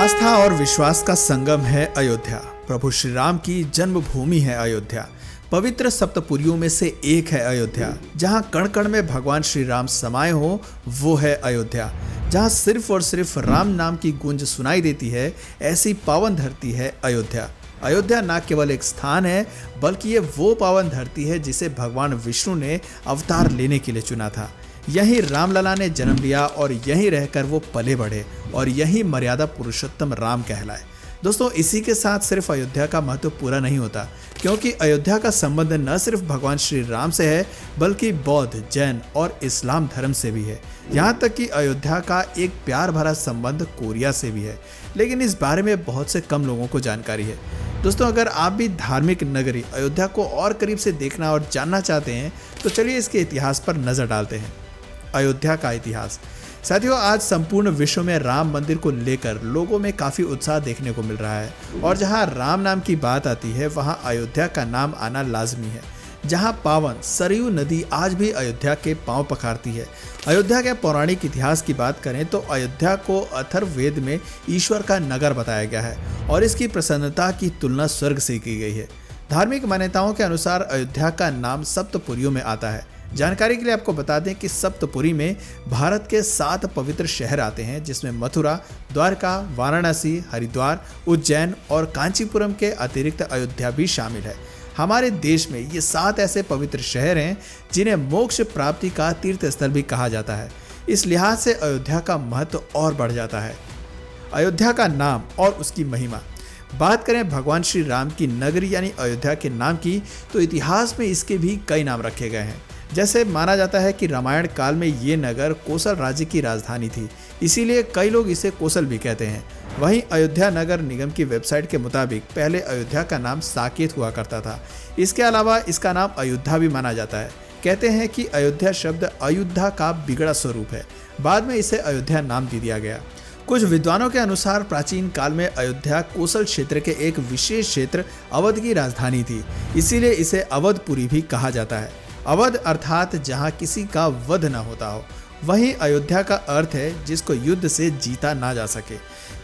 आस्था और विश्वास का संगम है अयोध्या। प्रभु श्री राम की जन्मभूमि है अयोध्या। पवित्र सप्तपुरियों में से एक है अयोध्या। जहां कण कण में भगवान श्री राम समाये हो वो है अयोध्या। जहां सिर्फ और सिर्फ राम नाम की गूंज सुनाई देती है, ऐसी पावन धरती है अयोध्या। अयोध्या न केवल एक स्थान है, बल्कि ये वो पावन धरती है जिसे भगवान विष्णु ने अवतार लेने के लिए चुना था। यहीं रामलला ने जन्म लिया और यहीं रहकर वो पले बढ़े और यहीं मर्यादा पुरुषोत्तम राम कहलाए। दोस्तों, इसी के साथ सिर्फ अयोध्या का महत्व पूरा नहीं होता, क्योंकि अयोध्या का संबंध न सिर्फ भगवान श्री राम से है, बल्कि बौद्ध, जैन और इस्लाम धर्म से भी है। यहाँ तक कि अयोध्या का एक प्यार भरा संबंध कोरिया से भी है, लेकिन इस बारे में बहुत से कम लोगों को जानकारी है। दोस्तों, अगर आप भी धार्मिक नगरी अयोध्या को और करीब से देखना और जानना चाहते हैं, तो चलिए इसके इतिहास पर नजर डालते हैं। अयोध्या का इतिहास। साथियों, आज संपूर्ण विश्व में राम मंदिर को लेकर लोगों में काफी उत्साह देखने को मिल रहा है, और जहां राम नाम की बात आती है वहां अयोध्या का नाम आना लाजमी है। जहां पावन सरयू नदी आज भी अयोध्या के पांव पखारती है। अयोध्या के पौराणिक इतिहास की बात करें तो अयोध्या को अथर्ववेद में ईश्वर का नगर बताया गया है और इसकी प्रसन्नता की तुलना स्वर्ग से की गई है। धार्मिक मान्यताओं के अनुसार अयोध्या का नाम सप्तपुरियों में आता है। जानकारी के लिए आपको बता दें कि सप्तपुरी में भारत के 7 पवित्र शहर आते हैं, जिसमें मथुरा, द्वारका, वाराणसी, हरिद्वार, उज्जैन और कांचीपुरम के अतिरिक्त अयोध्या भी शामिल है। हमारे देश में ये 7 ऐसे पवित्र शहर हैं जिन्हें मोक्ष प्राप्ति का तीर्थ स्थल भी कहा जाता है। इस लिहाज से अयोध्या का महत्व और बढ़ जाता है। अयोध्या का नाम और उसकी महिमा। बात करें भगवान श्री राम की नगरी यानी अयोध्या के नाम की, तो इतिहास में इसके भी कई नाम रखे गए हैं। जैसे माना जाता है कि रामायण काल में ये नगर कोसल राज्य की राजधानी थी, इसीलिए कई लोग इसे कोसल भी कहते हैं। वहीं अयोध्या नगर निगम की वेबसाइट के मुताबिक पहले अयोध्या का नाम साकेत हुआ करता था। इसके अलावा इसका नाम अयोध्या भी माना जाता है। कहते हैं कि अयोध्या शब्द अयुद्धा का बिगड़ा स्वरूप है। बाद में इसे अयोध्या नाम दे दिया गया। कुछ विद्वानों के अनुसार प्राचीन काल में अयोध्या कोसल क्षेत्र के एक विशेष क्षेत्र अवध की राजधानी थी, इसीलिए इसे अवधपुरी भी कहा जाता है। अवध अर्थात जहाँ किसी का वध न होता हो। वहीं अयोध्या का अर्थ है जिसको युद्ध से जीता ना जा सके,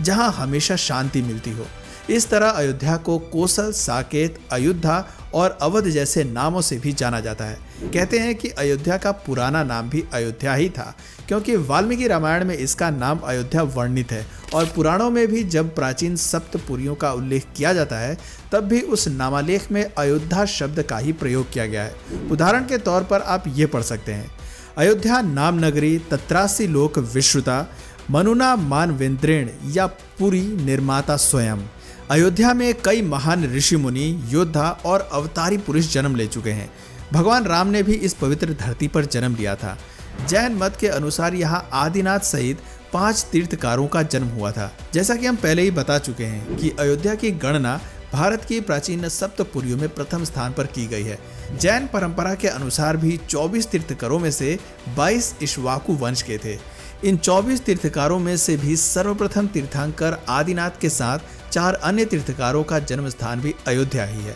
जहाँ हमेशा शांति मिलती हो। इस तरह अयोध्या को कोसल, साकेत, अयोध्या और अवध जैसे नामों से भी जाना जाता है। कहते हैं कि अयोध्या का पुराना नाम भी अयोध्या ही था, क्योंकि वाल्मीकि रामायण में इसका नाम अयोध्या वर्णित है और पुराणों में भी जब प्राचीन सप्तपुरियों का उल्लेख किया जाता है तब भी उस नामालेख में अयोध्या शब्द का ही प्रयोग किया गया है। उदाहरण के तौर पर आप ये पढ़ सकते हैं, अयोध्या नाम नगरी तत्रासी लोक विश्रुता मनुना मानवेंद्रेण या पुरी निर्माता स्वयं। अयोध्या में कई महान ऋषि मुनि, योद्धा और अवतारी पुरुष जन्म ले चुके हैं। भगवान राम ने भी इस पवित्र धरती पर जन्म लिया था। जैन मत के अनुसार यहाँ आदिनाथ सहित 5 तीर्थकारों का जन्म हुआ था। जैसा कि हम पहले ही बता चुके हैं कि अयोध्या की गणना भारत की प्राचीन सप्तपुरियों में प्रथम स्थान पर की गई है। जैन परंपरा के अनुसार भी 24 तीर्थकारों में से 22 इक्ष्वाकु वंश के थे। इन 24 तीर्थकारों में से भी सर्वप्रथम तीर्थंकर आदिनाथ के साथ 4 अन्य तीर्थकारों का जन्म स्थान भी अयोध्या ही है।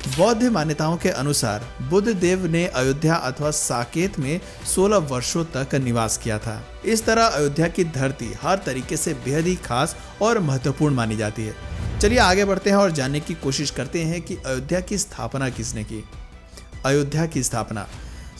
बौद्ध मान्यताओं के अनुसार बुद्ध देव ने अयोध्या अथवा साकेत में 16 वर्षों तक निवास किया था। इस तरह अयोध्या की धरती हर तरीके से बेहद ही खास और महत्वपूर्ण मानी जाती है। चलिए आगे बढ़ते हैं और जानने की कोशिश करते हैं कि अयोध्या की स्थापना किसने की। अयोध्या की स्थापना।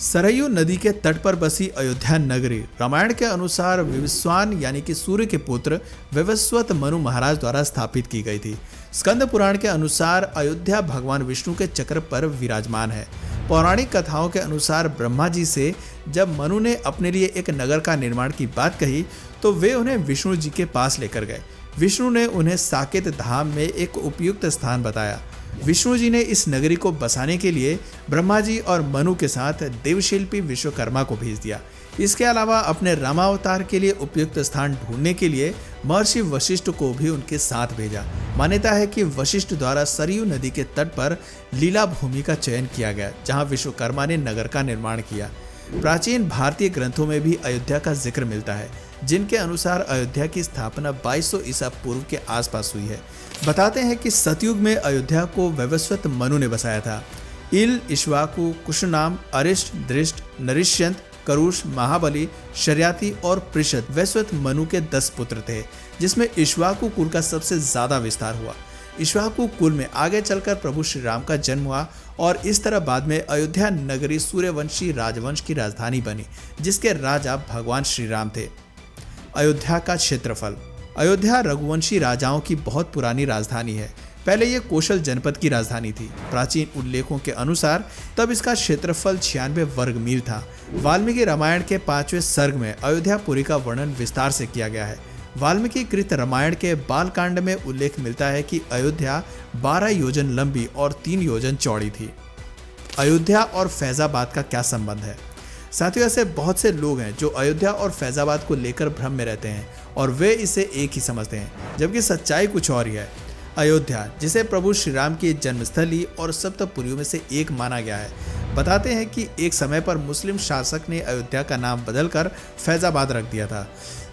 सरयू नदी के तट पर बसी अयोध्या नगरी रामायण के अनुसार विवस्वान यानी कि सूर्य के पुत्र वैवस्वत मनु महाराज द्वारा स्थापित की गई थी। स्कंद पुराण के अनुसार अयोध्या भगवान विष्णु के चक्र पर विराजमान है। पौराणिक कथाओं के अनुसार ब्रह्मा जी से जब मनु ने अपने लिए एक नगर का निर्माण की बात कही तो वे उन्हें विष्णु जी के पास लेकर गए। विष्णु ने उन्हें साकेत धाम में एक उपयुक्त स्थान बताया। विष्णु जी ने इस नगरी को बसाने के लिए ब्रह्मा जी और मनु के साथ देवशिल्पी विश्वकर्मा को भेज दिया। इसके अलावा अपने रामावतार के लिए उपयुक्त स्थान ढूंढने के लिए महर्षि वशिष्ठ को भी उनके साथ भेजा। मान्यता है कि वशिष्ठ द्वारा सरयू नदी के तट पर लीला भूमि का चयन किया गया, जहां विश्वकर्मा ने नगर का निर्माण किया। प्राचीन भारतीय ग्रंथों में भी अयोध्या का जिक्र मिलता है, जिनके अनुसार अयोध्या की स्थापना 2200 ईसा पूर्व के आसपास हुई है। बताते हैं कि सतयुग में अयोध्या को वैवस्वत मनु ने बसाया था। इल, इक्ष्वाकु, कुशनाम, अरिष्ट, दृष्ट, नरिष्यंत, करुष, महाबली, शर्याती और पृषद वैश्वत मनु के 10 पुत्र थे, जिसमें इक्ष्वाकु कुल का सबसे ज्यादा विस्तार हुआ। इक्ष्वाकु कुल में आगे चलकर प्रभु श्री राम का जन्म हुआ और इस तरह बाद में अयोध्या नगरी सूर्यवंशी राजवंश की राजधानी बनी, जिसके राजा भगवान श्री राम थे। अयोध्या का क्षेत्रफल। अयोध्या रघुवंशी राजाओं की बहुत पुरानी राजधानी है। पहले यह कौशल जनपद की राजधानी थी। प्राचीन उल्लेखों के अनुसार तब इसका क्षेत्रफल 96 वर्ग मील था। वाल्मीकि रामायण के 5वें सर्ग में अयोध्यापुरी का वर्णन विस्तार से किया गया है। वाल्मीकि कृत रामायण के बालकांड में उल्लेख मिलता है कि अयोध्या 12 योजन लंबी और 3 योजन चौड़ी थी। अयोध्या और फैजाबाद का क्या संबंध है? साथियों, ऐसे बहुत से लोग हैं जो अयोध्या और फैजाबाद को लेकर भ्रम में रहते हैं और वे इसे एक ही समझते हैं, जबकि सच्चाई कुछ और ही है। अयोध्या, जिसे प्रभु श्री राम की जन्मस्थली और सप्तपुरियों में से एक माना गया है, बताते हैं कि एक समय पर मुस्लिम शासक ने अयोध्या का नाम बदलकर फैजाबाद रख दिया था,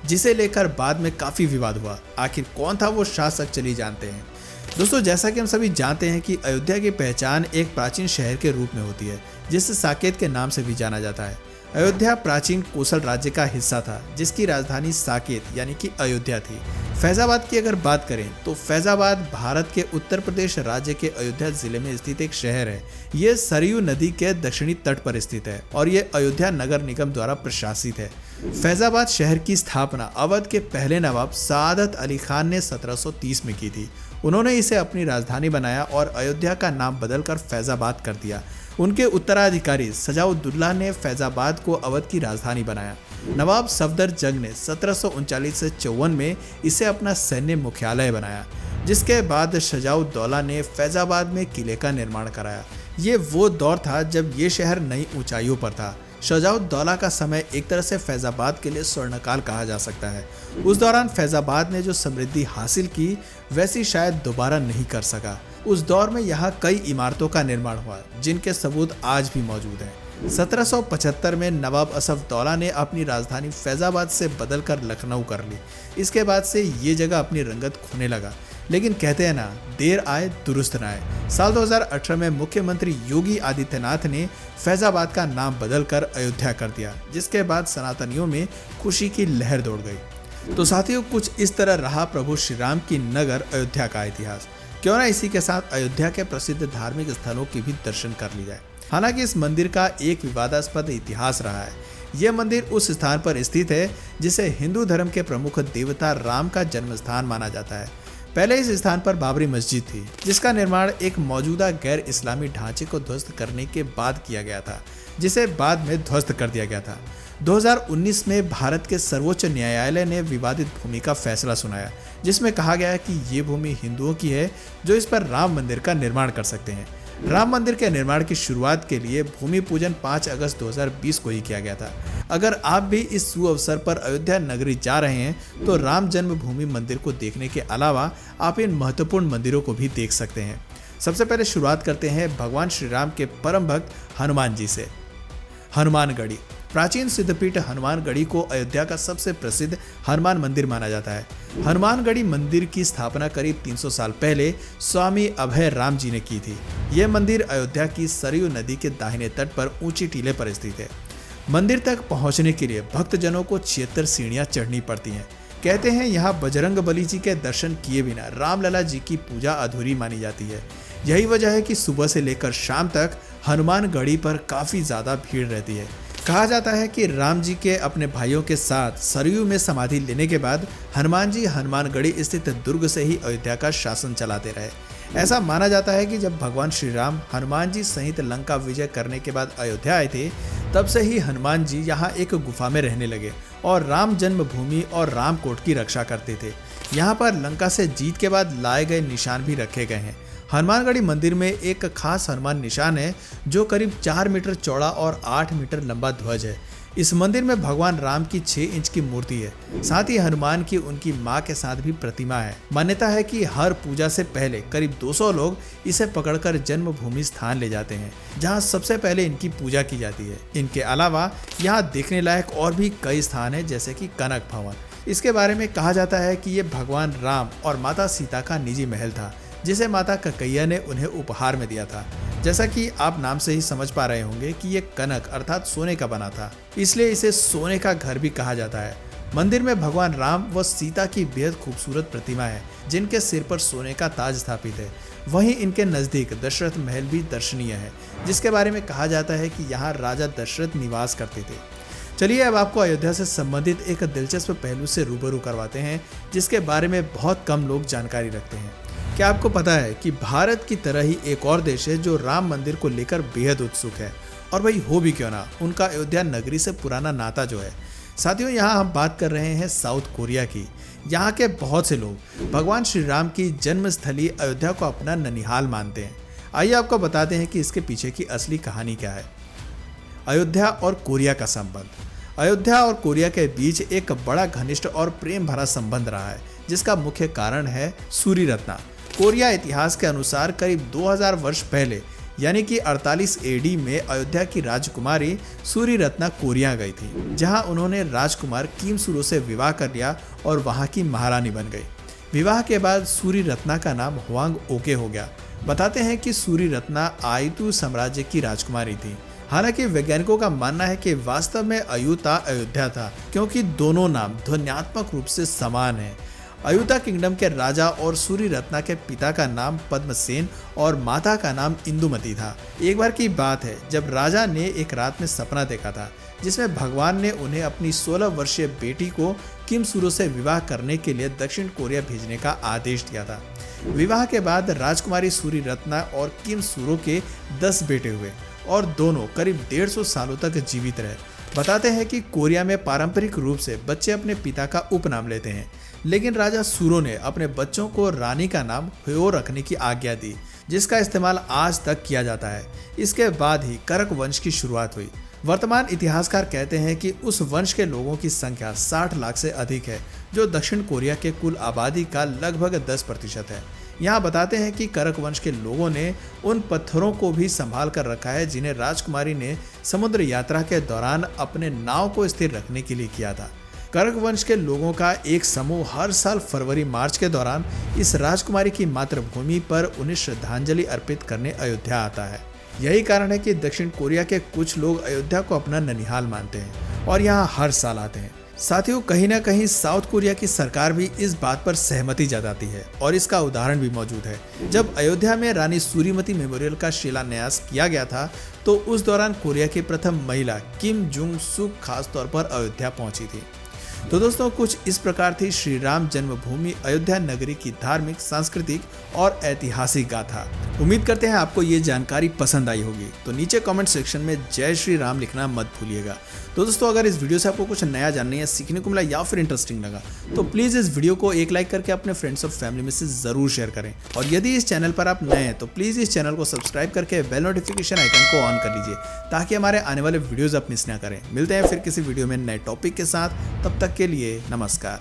जिसे लेकर बाद में काफी विवाद हुआ। आखिर कौन था वो शासक, चलिए जानते हैं। दोस्तों, जैसा कि हम सभी जानते हैं कि अयोध्या की पहचान एक प्राचीन शहर के रूप में होती है, जिसे साकेत के नाम से भी जाना जाता है। अयोध्या प्राचीन कोसल राज्य का हिस्सा था, जिसकी राजधानी साकेत यानी कि अयोध्या थी। फैजाबाद की अगर बात करें तो फैजाबाद भारत के उत्तर प्रदेश राज्य के अयोध्या जिले में स्थित एक शहर है। ये सरयू नदी के दक्षिणी तट पर स्थित है और ये अयोध्या नगर निगम द्वारा प्रशासित है। फैजाबाद शहर की स्थापना अवध के पहले नवाब सादत अली खान ने 1730 में की थी। उन्होंने इसे अपनी राजधानी बनाया और अयोध्या का नाम बदलकर फैजाबाद कर दिया। उनके उत्तराधिकारी सजाउद्दौला ने फैजाबाद को अवध की राजधानी बनाया। नवाब सफदर जंग ने 1739 से 54 में इसे अपना सैन्य मुख्यालय बनाया, जिसके बाद सजाउद्दौला ने फैजाबाद में किले का निर्माण कराया। ये वो दौर था जब ये शहर नई ऊंचाइयों पर था। सजाउद्दौला का समय एक तरह से फैजाबाद के लिए स्वर्णकाल कहा जा सकता है। उस दौरान फैजाबाद ने जो समृद्धि हासिल की वैसी शायद दोबारा नहीं कर सका। उस दौर में यहाँ कई इमारतों का निर्माण हुआ, जिनके सबूत आज भी मौजूद हैं। 1775 में नवाब असफदौला ने अपनी राजधानी फैजाबाद से बदलकर लखनऊ कर ली। इसके बाद से ये जगह अपनी रंगत खोने लगा, लेकिन कहते हैं ना, देर आए दुरुस्त न आए। साल 2018 में मुख्यमंत्री योगी आदित्यनाथ ने फैजाबाद का नाम बदलकर अयोध्या कर दिया, जिसके बाद सनातनियों में खुशी की लहर दौड़ गई। तो साथियों, कुछ इस तरह रहा प्रभु श्री राम की नगर अयोध्या का इतिहास। क्यों ना इसी के साथ अयोध्या के प्रसिद्ध धार्मिक स्थलों की भी दर्शन कर ली जाए। हालांकि इस मंदिर का एक विवादास्पद इतिहास रहा है। यह मंदिर उस स्थान पर स्थित है जिसे हिंदू धर्म के प्रमुख देवता राम का जन्म स्थान माना जाता है। पहले इस स्थान पर बाबरी मस्जिद थी, जिसका निर्माण एक मौजूदा गैर इस्लामी ढांचे को ध्वस्त करने के बाद किया गया था, जिसे बाद में ध्वस्त कर दिया गया था। 2019 में भारत के सर्वोच्च न्यायालय ने विवादित भूमि का फैसला सुनाया, जिसमें कहा गया है कि ये भूमि हिंदुओं की है जो इस पर राम मंदिर का निर्माण कर सकते हैं। राम मंदिर के निर्माण की शुरुआत के लिए भूमि पूजन 5 अगस्त 2020 को ही किया गया था। अगर आप भी इस सुअवसर पर अयोध्या नगरी जा रहे हैं तो राम जन्मभूमि मंदिर को देखने के अलावा आप इन महत्वपूर्ण मंदिरों को भी देख सकते हैं। सबसे पहले शुरुआत करते हैं भगवान श्री राम के परम भक्त हनुमान जी से। हनुमानगढ़ी। प्राचीन सिद्धपीठ हनुमानगढ़ी को अयोध्या का सबसे प्रसिद्ध हनुमान मंदिर माना जाता है। हनुमानगढ़ी मंदिर की स्थापना करीब 300 साल पहले स्वामी अभय राम जी ने की थी। यह मंदिर अयोध्या की सरयू नदी के दाहिने तट पर ऊंची टीले पर स्थित है। मंदिर तक पहुंचने के लिए भक्तजनों को 76 सीढ़ियां चढ़नी पड़ती हैं। कहते हैं यहाँ बजरंग बली जी के दर्शन किए बिना रामलला जी की पूजा अधूरी मानी जाती है। यही वजह है कि सुबह से लेकर शाम तक हनुमानगढ़ी पर काफी ज्यादा भीड़ रहती है। कहा जाता है कि राम जी के अपने भाइयों के साथ सरयू में समाधि लेने के बाद हनुमान जी हनुमानगढ़ी स्थित दुर्ग से ही अयोध्या का शासन चलाते रहे। ऐसा माना जाता है कि जब भगवान श्री राम हनुमान जी सहित लंका विजय करने के बाद अयोध्या आए थे, तब से ही हनुमान जी यहाँ एक गुफा में रहने लगे और राम जन्मभूमि और रामकोट की रक्षा करते थे। यहाँ पर लंका से जीत के बाद लाए गए निशान भी रखे गए हैं। हनुमानगढ़ी मंदिर में एक खास हनुमान निशान है जो करीब 4 मीटर चौड़ा और 8 मीटर लंबा ध्वज है। इस मंदिर में भगवान राम की 6 इंच की मूर्ति है। साथ ही हनुमान की उनकी मां के साथ भी प्रतिमा है। मान्यता है कि हर पूजा से पहले करीब 200 लोग इसे पकड़कर जन्मभूमि स्थान ले जाते हैं, जहां सबसे पहले इनकी पूजा की जाती है। इनके अलावा यहाँ देखने लायक और भी कई स्थान है, जैसे कि कनक भवन। इसके बारे में कहा जाता है कि ये भगवान राम और माता सीता का निजी महल था, जिसे माता ककैया ने उन्हें उपहार में दिया था। जैसा कि आप नाम से ही समझ पा रहे होंगे कि ये कनक अर्थात सोने का बना था, इसलिए इसे सोने का घर भी कहा जाता है। मंदिर में भगवान राम व सीता की बेहद खूबसूरत प्रतिमा है, जिनके सिर पर सोने का ताज स्थापित है। वहीं इनके नजदीक दशरथ महल भी दर्शनीय है, जिसके बारे में कहा जाता है कि यहाँ राजा दशरथ निवास करते थे। चलिए अब आपको अयोध्या से संबंधित एक दिलचस्प पहलू से रूबरू करवाते हैं, जिसके बारे में बहुत कम लोग जानकारी रखते हैं। क्या आपको पता है कि भारत की तरह ही एक और देश है जो राम मंदिर को लेकर बेहद उत्सुक है, और वही हो भी क्यों ना, उनका अयोध्या नगरी से पुराना नाता जो है। साथियों, यहाँ हम बात कर रहे हैं साउथ कोरिया की। यहाँ के बहुत से लोग भगवान श्री राम की जन्मस्थली अयोध्या को अपना ननिहाल मानते हैं। आइए आपको बताते हैं कि इसके पीछे की असली कहानी क्या है। अयोध्या और कोरिया का संबंध। अयोध्या और कोरिया के बीच एक बड़ा घनिष्ठ और प्रेम भरा संबंध रहा है, जिसका मुख्य कारण है सूरी रत्ना। कोरिया इतिहास के अनुसार करीब 2000 वर्ष पहले यानी कि 48 एडी में अयोध्या की राजकुमारी सूरी रत्ना कोरिया गई थी, जहां उन्होंने राजकुमार किम सुरो से विवाह कर लिया और वहां की महारानी बन गई। विवाह के बाद सूरी रत्ना का नाम हुआंग ओके हो गया। बताते हैं कि सूरी रत्ना आयतु साम्राज्य की राजकुमारी थी। हालांकि वैज्ञानिकों का मानना है कि वास्तव में अयुता अयोध्या था, क्योंकि दोनों नाम ध्वन्यात्मक रूप से समान हैं। अयुता किंगडम के राजा और सूरी रत्ना के पिता का नाम पद्मसेन और माता का नाम इंदुमती था। एक बार की बात है जब राजा ने एक रात में सपना देखा था, जिसमें भगवान ने उन्हें अपनी 16 वर्षीय बेटी को किम सुरो से विवाह करने के लिए दक्षिण कोरिया भेजने का आदेश दिया था। विवाह के बाद राजकुमारी सूरी रत्ना और किम सुरो के 10 बेटे हुए और दोनों करीब 150 सालों तक जीवित रहे। बताते हैं कि कोरिया में पारंपरिक रूप से बच्चे अपने पिता का उपनाम लेते हैं, लेकिन राजा सूरो ने अपने बच्चों को रानी का नाम ह्यो रखने की आज्ञा दी, जिसका इस्तेमाल आज तक किया जाता है। इसके बाद ही करक वंश की शुरुआत हुई। वर्तमान इतिहासकार कहते हैं कि उस वंश के लोगों की संख्या 60 लाख से अधिक है, जो दक्षिण कोरिया के कुल आबादी का लगभग 10% है। यहाँ बताते हैं कि करक वंश के लोगों ने उन पत्थरों को भी संभाल कर रखा है, जिन्हें राजकुमारी ने समुद्र यात्रा के दौरान अपने नाव को स्थिर रखने के लिए किया था। करक वंश के लोगों का एक समूह हर साल फरवरी मार्च के दौरान इस राजकुमारी की मातृभूमि पर उन्हें श्रद्धांजलि अर्पित करने अयोध्या आता है। यही कारण है कि दक्षिण कोरिया के कुछ लोग अयोध्या को अपना ननिहाल मानते हैं और यहाँ हर साल आते हैं। साथियों, कहीं ना कहीं साउथ कोरिया की सरकार भी इस बात पर सहमति जताती है और इसका उदाहरण भी मौजूद है। जब अयोध्या में रानी सूरीमती मेमोरियल का शिलान्यास किया गया था, तो उस दौरान कोरिया की प्रथम महिला किम जुंग सुक खास तौर पर अयोध्या पहुंची थी। तो दोस्तों, कुछ इस प्रकार थी श्री राम जन्मभूमि अयोध्या नगरी की धार्मिक, सांस्कृतिक और ऐतिहासिक गाथा। उम्मीद करते हैं आपको ये जानकारी पसंद आई होगी। तो नीचे कमेंट सेक्शन में जय श्री राम लिखना मत भूलिएगा। तो दोस्तों, अगर इस वीडियो से आपको कुछ नया जानने या सीखने को मिला या फिर इंटरेस्टिंग लगा, तो प्लीज़ इस वीडियो को एक लाइक करके अपने फ्रेंड्स और फैमिली में से ज़रूर शेयर करें। और यदि इस चैनल पर आप नए हैं तो प्लीज़ इस चैनल को सब्सक्राइब करके बेल नोटिफिकेशन आइकन को ऑन कर लीजिए, ताकि हमारे आने वाले वीडियोज़ आप मिस ना करें। मिलते हैं फिर किसी वीडियो में नए टॉपिक के साथ। तब तक के लिए नमस्कार।